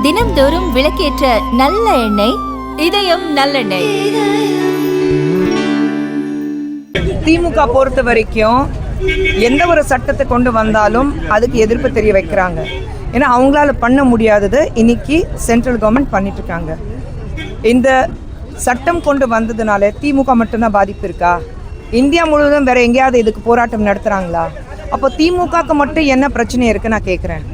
தினம்தோறும் விளக்கேற்ற நல்ல எண்ணெய் இதயம் நல்லெண்ணெய். திமுக பொறுத்த வரைக்கும் எந்த ஒரு சட்டத்தை கொண்டு வந்தாலும் அதுக்கு எதிர்ப்பு தெரிய வைக்கிறாங்க. ஏன்னா அவங்களால பண்ண முடியாதது இன்னைக்கு சென்ட்ரல் கவர்மெண்ட் பண்ணிட்டு இருக்காங்க. இந்த சட்டம் கொண்டு வந்ததுனால திமுக மட்டும்தான் பாதிப்பு இருக்கா? இந்தியா முழுவதும் வேற எங்கேயாவது இதுக்கு போராட்டம் நடத்துகிறாங்களா? அப்போ திமுகக்கு மட்டும் என்ன பிரச்சனை இருக்குது நான் கேட்குறேன்.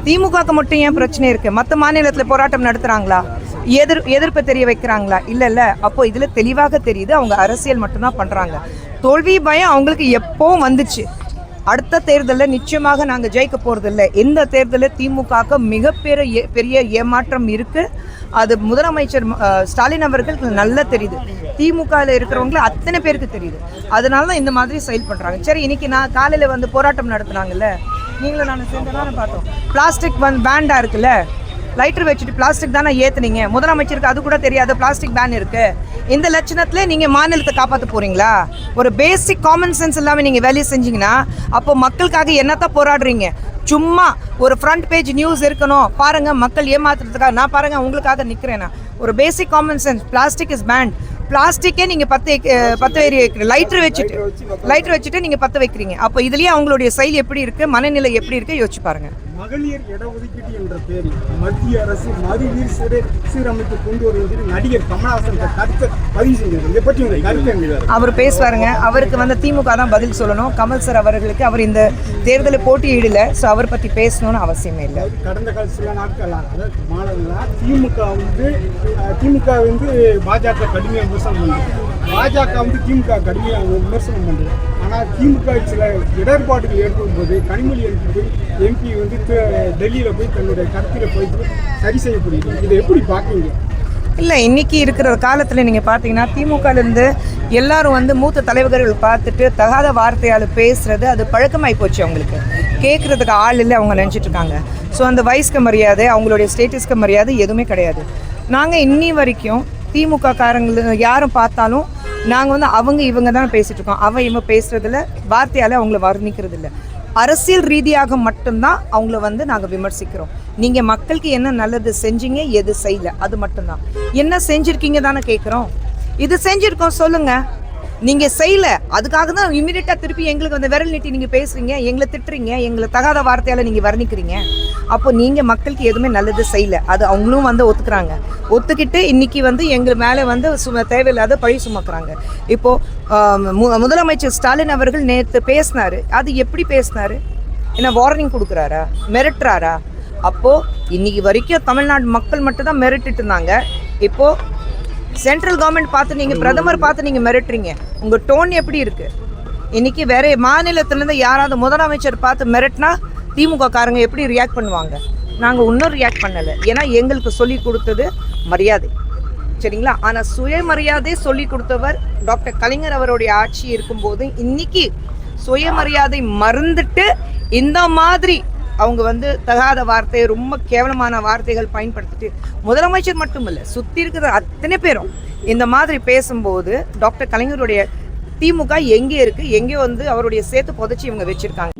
திமுகக்கு மட்டும் ஏன் பிரச்சனை இருக்குது? மற்ற மாநிலத்தில் போராட்டம் நடத்துகிறாங்களா? எதிர்ப்பு தெரிய வைக்கிறாங்களா? இல்லை. அப்போ இதில் தெளிவாக தெரியுது அவங்க அரசியல் மட்டும்தான் பண்ணுறாங்க. தோல்வி பயம் அவங்களுக்கு எப்போவும் வந்துச்சு. அடுத்த தேர்தலில் நிச்சயமாக நாங்கள் ஜெயிக்க போகிறதில்ல. இந்த தேர்தலில் திமுகவுக்கு மிகப்பெரிய ஏமாற்றம் இருக்குது. அது முதலமைச்சர் ஸ்டாலின் அவர்களுக்கு நல்லா தெரியுது. திமுகவில் இருக்கிறவங்கள அத்தனை பேருக்கு தெரியுது. அதனால தான் இந்த மாதிரி செயல் பண்ணுறாங்க. சரி, இன்னைக்கு நான் காலையில் வந்து போராட்டம் நடத்துனாங்கல்ல, நீங்களும் நான் சேர்ந்ததானே பார்த்தோம். பிளாஸ்டிக் பேண்டாக இருக்குல்ல, லைட்டர் வச்சுட்டு பிளாஸ்டிக் தானே ஏற்றுனீங்க. முதலமைச்சருக்கு அது கூட தெரியாது பிளாஸ்டிக் பேன் இருக்குது. இந்த லட்சணத்தில் நீங்கள் மாநிலத்தை காப்பாற்ற போகிறீங்களா? ஒரு பேசிக் காமன் சென்ஸ் இல்லாமல் நீங்கள் வேலையை செஞ்சீங்கன்னா அப்போ மக்களுக்காக என்னத்தான் போராடுறீங்க? சும்மா ஒரு ஃப்ரண்ட் பேஜ் நியூஸ் இருக்கணும், பாருங்கள் மக்கள் ஏமாத்துறதுக்காக. நான் பாருங்கள் உங்களுக்காக நிற்கிறேன்னா. ஒரு basic common sense, plastic is banned. பிளாஸ்டிக்கே நீங்கள் பற்ற வைக்கிறீங்க. லைட்டர் வச்சுட்டு நீங்கள் பற்ற வைக்கிறீங்க. அப்போ இதுலேயே அவங்களுடைய செயல் எப்படி இருக்குது, மனநிலை எப்படி இருக்குது யோசிச்சு பாருங்கள். மகளிர் இடஒதுக்கீடு என்ற பேரில் மத்திய அரசு மறுவீர் சீரமைத்து கொண்டு வருவதில் நடிகர் கமல்ஹாசன் கருத்தை பதிவு செஞ்சது. இதை பற்றி உங்கள் கருத்து என்ன? அவர் பேசுவாருங்க. அவருக்கு வந்து திமுக தான் பதில் சொல்லணும். கமல் சார் அவர்களுக்கு அவர் இந்த தேர்தலில் போட்டியிடல. ஸோ அவர் பற்றி பேசணும்னு அவசியமே இல்லை. கடந்த கால சில நாட்களாக மாநிலங்களாக திமுக வந்து பாஜக கடுமையாக விமர்சனம் பண்ணுறது, பாஜக வந்து திமுக கடுமையாக விமர்சனம் பண்ணுறது. ஆனால் திமுக சில இடர்பாடுகள் ஏற்படும் போது கனிமொழி எம்பி வந்து டெல்லியில் போய் தன்னுடைய கருத்தில் போயிட்டு சரி செய்யப்படுது. இதை எப்படி பார்க்குறீங்க? இல்லை, இன்றைக்கி இருக்கிற காலத்தில் நீங்கள் பார்த்தீங்கன்னா திமுகலேருந்து எல்லாரும் வந்து மூத்த தலைவர்கள் பார்த்துட்டு தகாத வார்த்தையால் பேசுகிறது அது பழக்கமாகி போச்சு. அவங்களுக்கு கேட்குறதுக்கு ஆள் இல்லை, அவங்க நினச்சிட்ருக்காங்க. ஸோ அந்த வயசுக்கு மரியாதை, அவங்களுடைய ஸ்டேட்டஸ்க்கு மரியாதை எதுவுமே கிடையாது. நாங்கள் இன்னி வரைக்கும் திமுக காரங்களை யாரும் பார்த்தாலும் நாங்கள் வந்து இவங்க தான் பேசிகிட்டு இருக்கோம். இவங்க பேசுகிறதில்ல, வார்த்தையால் அவங்கள வர்ணிக்கிறது இல்லை. அரசியல் ரீதியாக மட்டும்தான் அவங்கள வந்து நாங்கள் விமர்சிக்கிறோம். நீங்கள் மக்களுக்கு என்ன நல்லது செஞ்சீங்க, எது செய்யலை, அது மட்டும்தான். என்ன செஞ்சுருக்கீங்க தானே கேட்குறோம். இது செஞ்சுருக்கோம் சொல்லுங்கள். நீங்கள் செய்யலை, அதுக்காக தான் இமீடியட்டாக திருப்பி எங்களுக்கு வந்து விரல் நீட்டி நீங்கள் பேசுகிறீங்க, எங்களை திட்டுறீங்க, எங்களை தகாத வார்த்தையால் நீங்கள் வர்ணிக்கிறீங்க. அப்போ நீங்கள் மக்களுக்கு எதுவுமே நல்லது செய்யலை, அது அவங்களும் வந்து ஒத்துக்கிட்டு இன்றைக்கி வந்து எங்கள் மேலே வந்து தேவையில்லாத பழி சுமக்கிறாங்க. இப்போது முதலமைச்சர் ஸ்டாலின் அவர்கள் நேற்று பேசினார். அது எப்படி பேசினார்? என்ன வார்னிங் கொடுக்குறாரா, மிரட்டுறாரா? அப்போது இன்றைக்கி வரைக்கும் தமிழ்நாடு மக்கள் மட்டும்தான் மிரட்டிட்டு இருந்தாங்க. இப்போது சென்ட்ரல் கவர்மெண்ட் பார்த்து நீங்கள், பிரதமர் பார்த்து நீங்கள் மிரட்டுறீங்க. உங்கள் டோன் எப்படி இருக்குது? இன்றைக்கி வேற மாநிலத்திலேருந்து யாராவது முதலமைச்சர் பார்த்து மிரட்டினா திமுக காரங்க எப்படி ரியாக்ட் பண்ணுவாங்க? நாங்கள் இன்னும் ரியாக்ட் பண்ணலை. ஏன்னா எங்களுக்கு சொல்லி கொடுத்தது மரியாதை, சரிங்களா? ஆனால் சுயமரியாதை சொல்லி கொடுத்தவர் டாக்டர் கலைஞர் அவருடைய ஆட்சி இருக்கும்போது இன்னைக்கு சுயமரியாதை மறந்துட்டு இந்த மாதிரி அவங்க வந்து தகாத வார்த்தை, ரொம்ப கேவலமான வார்த்தைகள் பயன்படுத்திட்டு முதலமைச்சர் மட்டும் இல்லை, சுற்றி இருக்கிற அத்தனை பேரும் இந்த மாதிரி பேசும்போது டாக்டர் கலைஞருடைய திமுக எங்கே இருக்குது, எங்கே வந்து அவருடைய சேர்த்து புதைச்சி இவங்க வச்சுருக்காங்க.